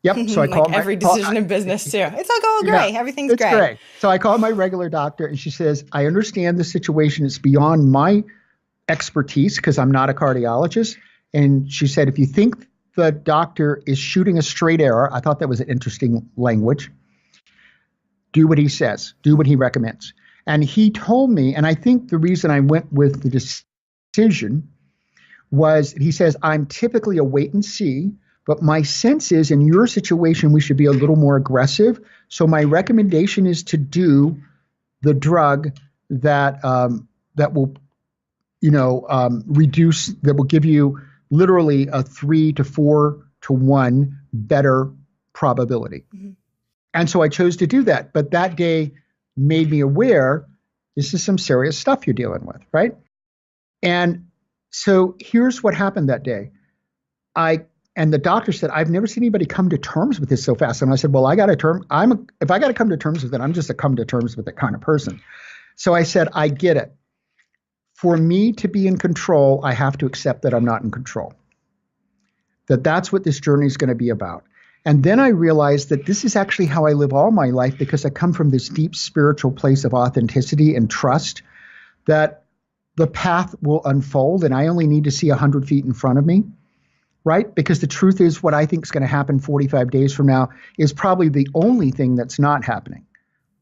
Yep. So I called every decision in business too. It's all gray. Everything's gray. It's gray. So I called my regular doctor and she says, I understand the situation. It's beyond my expertise because I'm not a cardiologist. And she said, if you think the doctor is shooting a straight arrow, I thought that was an interesting language. Do what he says. Do what he recommends. And he told me, and I think the reason I went with the decision was he says, I'm typically a wait and see. But my sense is in your situation, we should be a little more aggressive. So my recommendation is to do the drug that will, reduce, that will give you literally a 3 to 4 to 1 better probability. And so I chose to do that. But that day made me aware this is some serious stuff you're dealing with, right? And so here's what happened that day. And the doctor said, I've never seen anybody come to terms with this so fast. And I said, well, if I got to come to terms with it, I'm just a come to terms with it kind of person. So I said, I get it. For me to be in control, I have to accept that I'm not in control. That's what this journey is going to be about. And then I realized that this is actually how I live all my life because I come from this deep spiritual place of authenticity and trust that the path will unfold and I only need to see 100 feet in front of me, right? Because the truth is what I think is going to happen 45 days from now is probably the only thing that's not happening,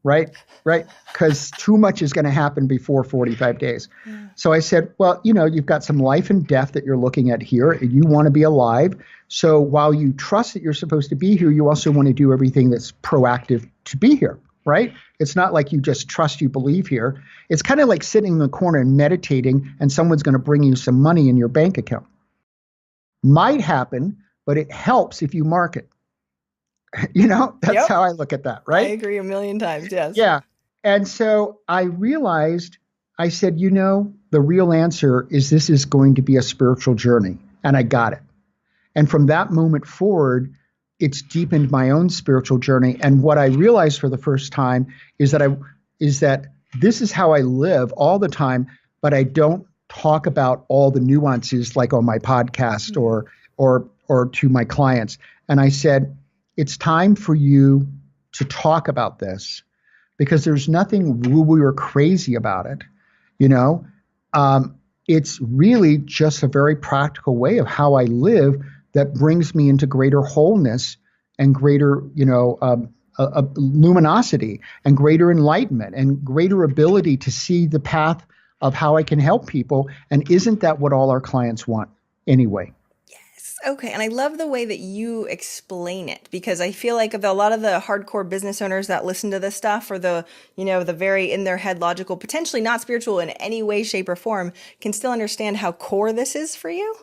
right? Right? Because too much is going to happen before 45 days. Yeah. So I said, well, you've got some life and death that you're looking at here. And you want to be alive. So while you trust that you're supposed to be here, you also want to do everything that's proactive to be here, right? It's not like you just trust, you believe here. It's kind of like sitting in the corner and meditating and someone's going to bring you some money in your bank account. Might happen, but it helps if you mark it. That's how I look at that, right? I agree 1,000,000 times, yes. Yeah. And so I realized, I said, the real answer is this is going to be a spiritual journey. And I got it. And from that moment forward, it's deepened my own spiritual journey. And what I realized for the first time is that this is how I live all the time, but I don't talk about all the nuances like on my podcast or to my clients. And I said, it's time for you to talk about this because there's nothing woo-woo or crazy about it. It's really just a very practical way of how I live that brings me into greater wholeness and greater, luminosity and greater enlightenment and greater ability to see the path of how I can help people. And isn't that what all our clients want anyway? Okay. And I love the way that you explain it because I feel like a lot of the hardcore business owners that listen to this stuff or the very in their head logical, potentially not spiritual in any way, shape or form can still understand how core this is for you.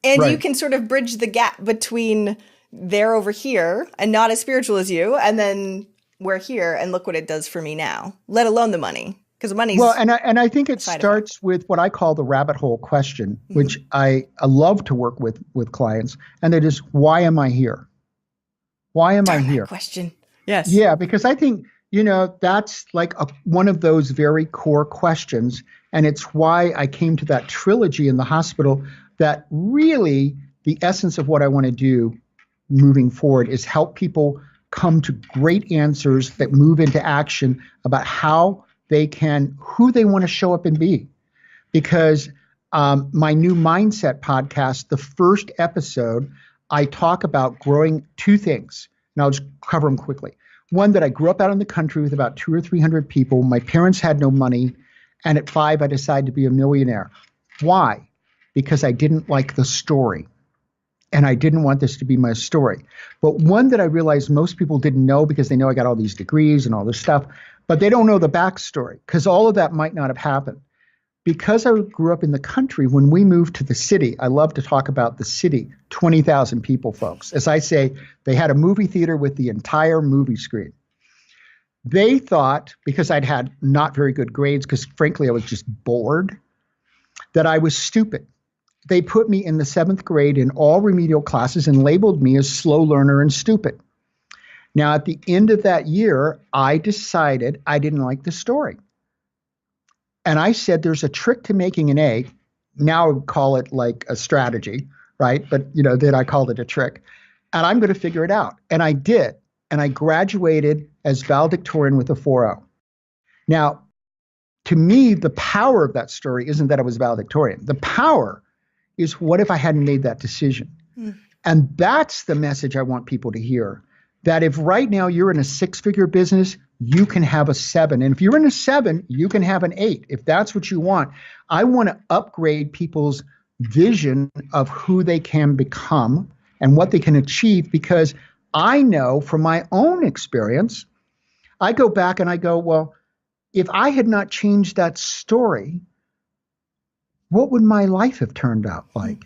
And you can sort of bridge the gap between they're over here and not as spiritual as you. And then we're here and look what it does for me now, let alone the money. Because money's and I think it starts with what I call the rabbit hole question, which I love to work with clients, and it is, why am I here? Why am I here? Question. Yes. Yeah, because I think that's like one of those very core questions, and it's why I came to that trilogy in the hospital. That really the essence of what I want to do moving forward is help people come to great answers that move into action about how who they want to show up and be. Because my new mindset podcast, the first episode, I talk about growing two things. And I'll just cover them quickly. One, that I grew up out in the country with about 200 or 300 people. My parents had no money. And at 5, I decided to be a millionaire. Why? Because I didn't like the story. And I didn't want this to be my story. But one that I realized most people didn't know because they know I got all these degrees and all this stuff, but they don't know the backstory because all of that might not have happened. Because I grew up in the country, when we moved to the city, I love to talk about the city, 20,000 people, folks. As I say, they had a movie theater with the entire movie screen. They thought, because I'd had not very good grades, because frankly, I was just bored, that I was stupid. They put me in the 7th grade in all remedial classes and labeled me as slow learner and stupid. Now, at the end of that year, I decided I didn't like the story. And I said, there's a trick to making an A. Now I would call it like a strategy, right? But, then I called it a trick. And I'm going to figure it out. And I did. And I graduated as valedictorian with a 4.0. Now, to me, the power of that story isn't that I was valedictorian. The power is, what if I hadn't made that decision? And that's the message I want people to hear. That if right now you're in a 6-figure business, you can have a 7. And if you're in a 7, you can have an 8. If that's what you want. I want to upgrade people's vision of who they can become and what they can achieve, because I know from my own experience, I go back and I go, well, if I had not changed that story, what would my life have turned out like?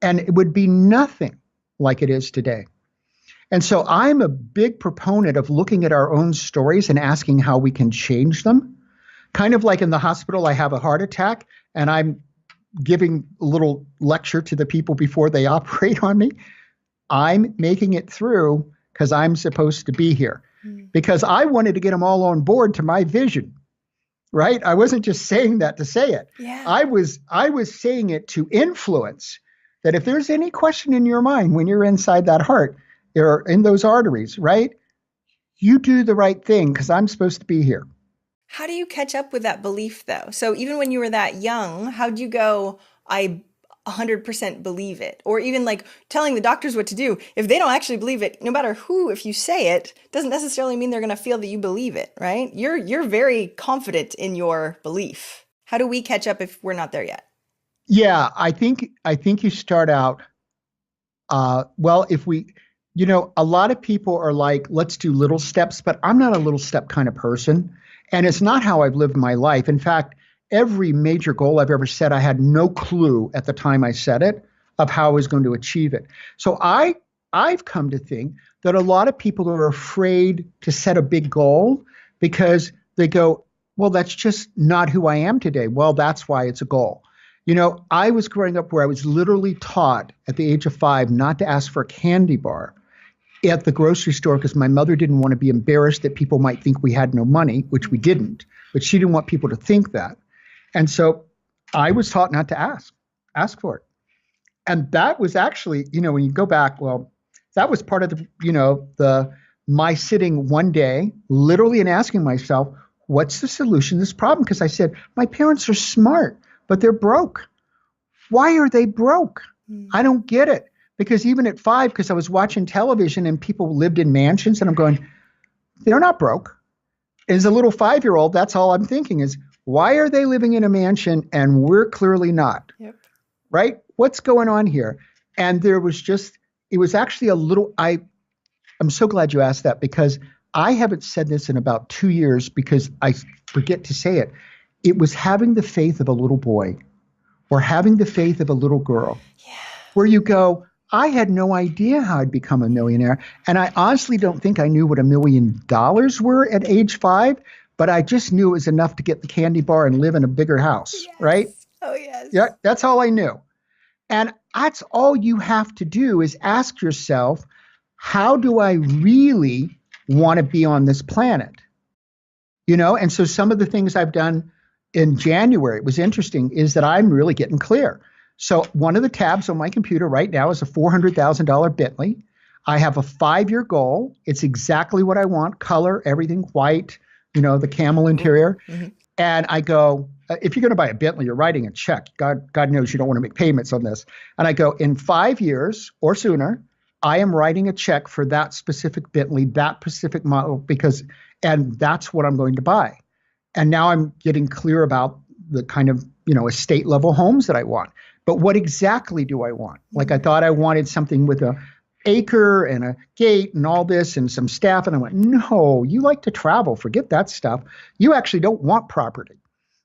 And it would be nothing like it is today. And so I'm a big proponent of looking at our own stories and asking how we can change them. Kind of like in the hospital, I have a heart attack and I'm giving a little lecture to the people before they operate on me. I'm making it through because I'm supposed to be here. Because I wanted to get them all on board to my vision. Right? I wasn't just saying that to say it. Yeah. I was saying it to influence that if there's any question in your mind when you're inside that heart or in those arteries, right? You do the right thing because I'm supposed to be here. How do you catch up with that belief though? So even when you were that young, how'd you go, I 100% believe it? Or even like telling the doctors what to do, if they don't actually believe it, no matter who, if you say it, doesn't necessarily mean they're going to feel that you believe it, right? You're very confident in your belief. How do we catch up if we're not there yet? Yeah, I think you start out well, if we, a lot of people are like, let's do little steps, but I'm not a little step kind of person. And it's not how I've lived my life. In fact, every major goal I've ever set, I had no clue at the time I set it of how I was going to achieve it. So I've come to think that a lot of people are afraid to set a big goal because they go, well, that's just not who I am today. Well, that's why it's a goal. I was growing up where I was literally taught at the age of 5 not to ask for a candy bar at the grocery store because my mother didn't want to be embarrassed that people might think we had no money, which we didn't, but she didn't want people to think that. And so I was taught not to ask for it. And that was actually, when you go back, well, that was part of the my sitting one day, literally and asking myself, what's the solution to this problem? Because I said, my parents are smart, but they're broke. Why are they broke? I don't get it. Because even at 5, because I was watching television and people lived in mansions, and I'm going, they're not broke. As a little 5-year-old, that's all I'm thinking is, why are they living in a mansion and we're clearly not? Yep. Right? What's going on here? And it was actually I'm so glad you asked that because I haven't said this in about 2 years because I forget to say it. It was having the faith of a little boy or having the faith of a little girl where you go, I had no idea how I'd become a millionaire. And I honestly don't think I knew what $1 million were at age 5, but I just knew it was enough to get the candy bar and live in a bigger house, right? Oh, yes. Yeah, that's all I knew. And that's all you have to do is ask yourself, how do I really want to be on this planet? And so some of the things I've done in January, it was interesting, is that I'm really getting clear. So one of the tabs on my computer right now is a $400,000 Bentley. I have a 5-year goal. It's exactly what I want, color, everything white, the camel interior. Mm-hmm. And I go, if you're going to buy a Bentley, you're writing a check. God knows you don't want to make payments on this. And I go, in 5 years or sooner, I am writing a check for that specific Bentley, that specific model, and that's what I'm going to buy. And now I'm getting clear about the kind of, estate level homes that I want. But what exactly do I want? Like I thought I wanted something with a acre and a gate and all this and some staff. And I went, no, you like to travel. Forget that stuff. You actually don't want property.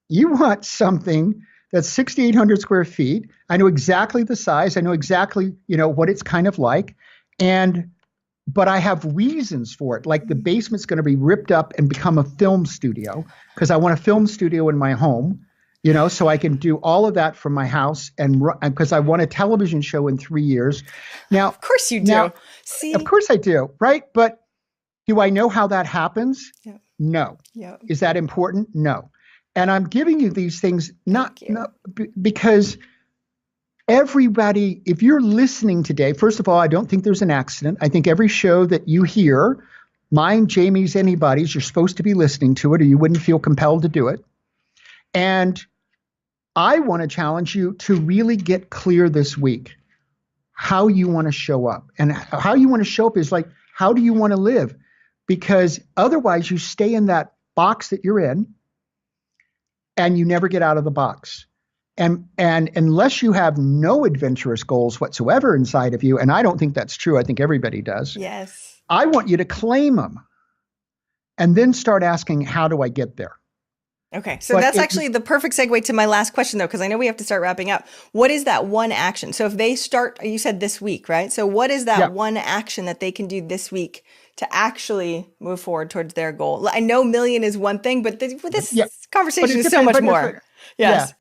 You want something that's 6,800 square feet. I know exactly the size. I know exactly, what it's kind of like. But I have reasons for it. Like the basement's going to be ripped up and become a film studio because I want a film studio in my home. So I can do all of that from my house and because I want a television show in 3 years. Now, of course you do. See, of course I do, right? But do I know how that happens? Yeah. No. Yeah. Is that important? No. And I'm giving you these things not because everybody, if you're listening today, first of all, I don't think there's an accident. I think every show that you hear, mine, Jamie's, anybody's, you're supposed to be listening to it or you wouldn't feel compelled to do it. And I want to challenge you to really get clear this week how you want to show up. And how you want to show up is like, how do you want to live? Because otherwise you stay in that box that you're in and you never get out of the box. And unless you have no adventurous goals whatsoever inside of you, and I don't think that's true, I think everybody does. Yes. I want you to claim them and then start asking, how do I get there? Okay, so that's actually the perfect segue to my last question, though, because I know we have to start wrapping up. What is that one action? So if they start, you said this week, right? So what is that one action that they can do this week to actually move forward towards their goal? I know million is one thing, but this conversation is so much more. Yes.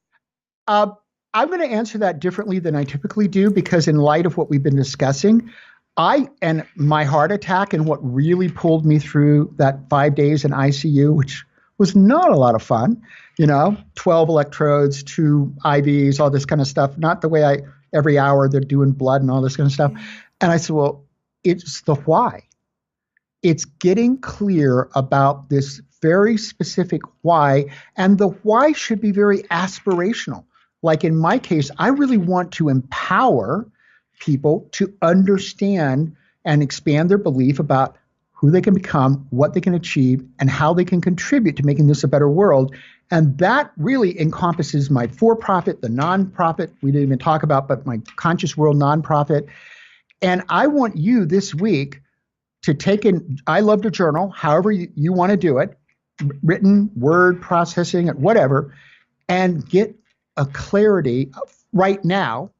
I'm going to answer that differently than I typically do because in light of what we've been discussing, and my heart attack and what really pulled me through that 5 days in ICU, which was not a lot of fun, 12 electrodes, 2 IVs, all this kind of stuff. Not the way every hour they're doing blood and all this kind of stuff. And I said, well, it's the why. It's getting clear about this very specific why, and the why should be very aspirational. Like in my case, I really want to empower people to understand and expand their belief about who they can become, what they can achieve, and how they can contribute to making this a better world. And that really encompasses my for-profit, the nonprofit we didn't even talk about, but my Conscious World nonprofit. And I want you this week to take in, I love to journal, however you want to do it, written, word processing, whatever, and get a clarity right now,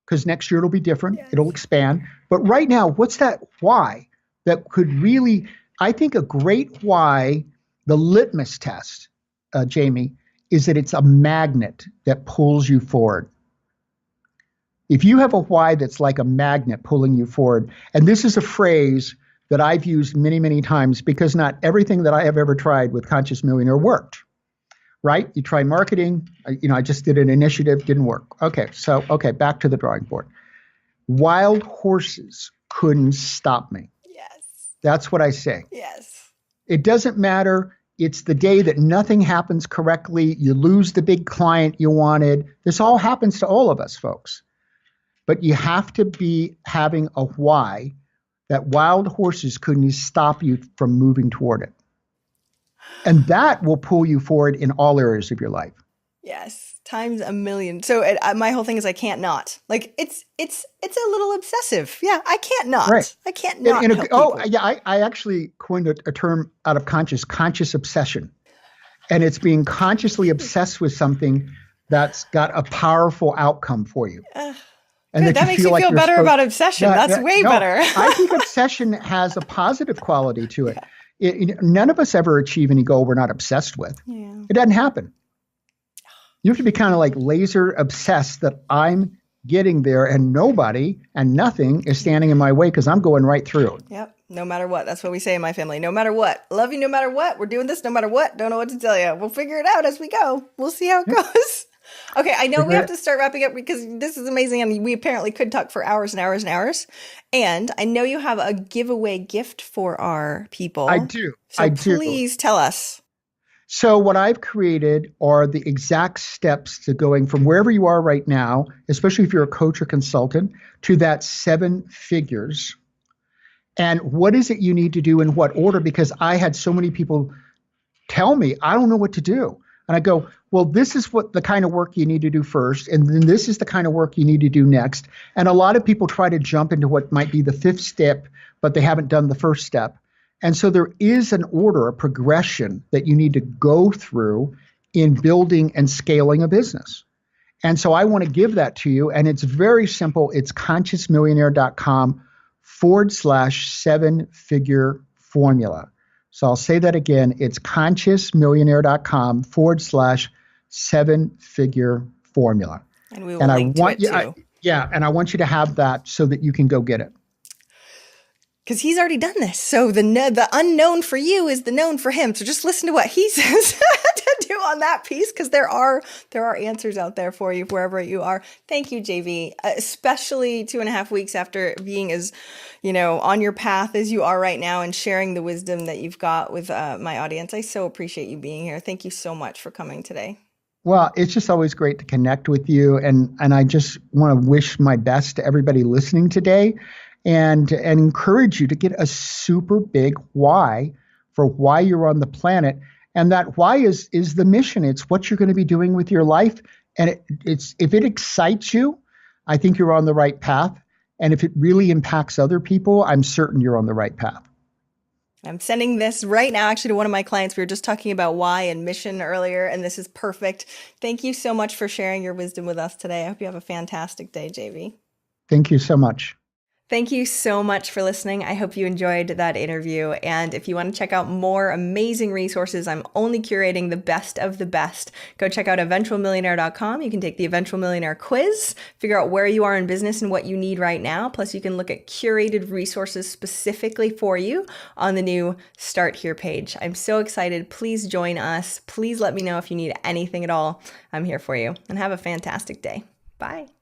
because next year it'll be different, it'll expand. But right now, what's that why that could really, I think a great why, the litmus test, Jaime, is that it's a magnet that pulls you forward. If you have a why that's like a magnet pulling you forward, and this is a phrase that I've used many, many times because not everything that I have ever tried with Conscious Millionaire worked, right? You try marketing, I just did an initiative, didn't work. Okay, back to the drawing board. Wild horses couldn't stop me. Yes. That's what I say. Yes. It doesn't matter. It's the day that nothing happens correctly. You lose the big client you wanted. This all happens to all of us, folks. But you have to be having a why that wild horses couldn't stop you from moving toward it. And that will pull you forward in all areas of your life. Yes, times a million. So my whole thing is I can't not. Like it's a little obsessive. Yeah, I can't not. Right. I can't not. And help people. yeah, I actually coined a term out of conscious obsession. And it's being consciously obsessed with something that's got a powerful outcome for you. And that makes you feel better about obsession. That's way better. I think obsession has a positive quality to it. None of us ever achieve any goal we're not obsessed with. Yeah. It doesn't happen. You have to be kind of like laser obsessed that I'm getting there and nobody and nothing is standing in my way because I'm going right through. Yep. No matter what. That's what we say in my family. No matter what. Love you no matter what. We're doing this no matter what. Don't know what to tell you. We'll figure it out as we go. We'll see how it goes. Okay, I know we have to start wrapping up because this is amazing and we apparently could talk for hours and hours and hours. And I know you have a giveaway gift for our people. I do. So please tell us. So what I've created are the exact steps to going from wherever you are right now, especially if you're a coach or consultant, to that 7 figures. And what is it you need to do in what order? Because I had so many people tell me, I don't know what to do. And I go, well, this is what the kind of work you need to do first. And then this is the kind of work you need to do next. And a lot of people try to jump into what might be the 5th step, but they haven't done the first step. And so there is an order, a progression that you need to go through in building and scaling a business. And so I want to give that to you. And it's very simple. It's consciousmillionaire.com/7-figure formula. So I'll say that again. It's consciousmillionaire.com/7-figure formula. And we will link to it too. And I want you to have that so that you can go get it. Because he's already done this. So the unknown for you is the known for him. So just listen to what he says to do on that piece, because there are answers out there for you wherever you are. Thank you, JV, especially 2.5 weeks after being as, on your path as you are right now and sharing the wisdom that you've got with my audience. I so appreciate you being here. Thank you so much for coming today. Well, it's just always great to connect with you. And I just want to wish my best to everybody listening today. And encourage you to get a super big why for why you're on the planet. And that why is the mission. It's what you're going to be doing with your life. And it's if it excites you, I think you're on the right path. And if it really impacts other people, I'm certain you're on the right path. I'm sending this right now actually to one of my clients. We were just talking about why and mission earlier, and this is perfect. Thank you so much for sharing your wisdom with us today. I hope you have a fantastic day, JV. Thank you so much. Thank you so much for listening. I hope you enjoyed that interview. And if you want to check out more amazing resources, I'm only curating the best of the best. Go check out eventualmillionaire.com. You can take the Eventual Millionaire quiz, figure out where you are in business and what you need right now. Plus, you can look at curated resources specifically for you on the new Start Here page. I'm so excited. Please join us. Please let me know if you need anything at all. I'm here for you. And have a fantastic day. Bye.